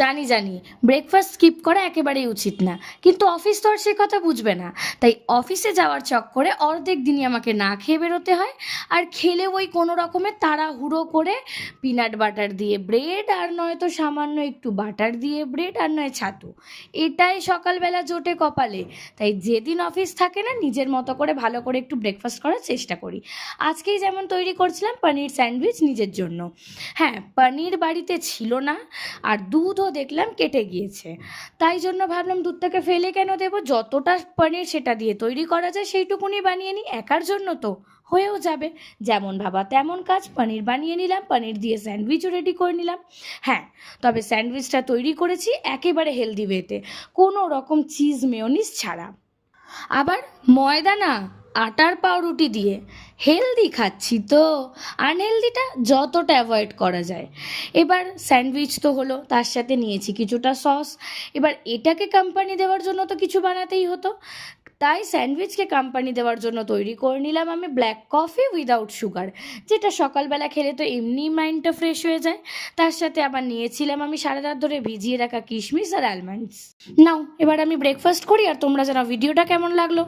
জানি জানি। Breakfast skip করা একেবারেই উচিত না, কিন্তু অফিস তো আর সে কথা বুঝবে না। তাই অফিসে যাওয়ার চক্করে অর্ধেক দিনই আমাকে না খেয়ে বেরোতে হয়। আর খেলে ওই কোনো রকমের তাড়াহুড়ো করে পিনাট বাটার দিয়ে ব্রেড, আর নয়তো সামান্য একটু বাটার দিয়ে ব্রেড, আর নয় ছাতু। এটাই সকালবেলা জোটে কপালে। তাই যেদিন অফিস থাকে না, নিজের মতো করে ভালো করে একটু ব্রেকফাস্ট করার চেষ্টা করি। আজকেই যেমন তৈরি করছিলাম পনির স্যান্ডউইচ নিজের জন্য। হ্যাঁ, পনির বাড়িতে ছিল না, আর দুধও দেখলাম কেটে গিয়েছে। তাই জন্য ভাবলাম দুধটাকে ফেলে কেন দেবো, যতটা পনির সেটা দিয়ে তৈরি করা যায় সেইটুকুনি বানিয়ে নিই, একার জন্য তো হয়েও যাবে। যেমন ভাবা তেমন কাজ, পনির বানিয়ে নিলাম, পনির দিয়ে স্যান্ডউইচও রেডি করে নিলাম। হ্যাঁ, তবে স্যান্ডউইচটা তৈরি করেছি একেবারে হেলদি ওয়েতে, কোনো রকম চিজ মেয়োনিজ ছাড়া। আবার ময়দা না, আটার পাউরুটি দিয়ে। হেলদি খাচ্ছি তো, আনহেলদিটা যতটা অ্যাভয়েড করা যায়। এবার স্যান্ডউইচ তো হলো, তার সাথে নিয়েছি কিছুটা সস। এবার এটাকে কোম্পানি দেওয়ার জন্য তো কিছু বানাতেই হতো। তাই স্যান্ডউইচকে কোম্পানি দেওয়ার জন্য তৈরি করে নিলাম আমি ব্ল্যাক কফি উইদাউট সুগার, যেটা সকালবেলা খেলে তো এমনি মাইন্ডটা ফ্রেশ হয়ে যায়। তার সাথে আবার নিয়েছিলাম আমি সারা রাত ধরে ভিজিয়ে রাখা কিশমিশ আর আলমন্ডস। নাও এবার আমি ব্রেকফাস্ট করি, আর তোমরা জানাও ভিডিওটা কেমন লাগলো।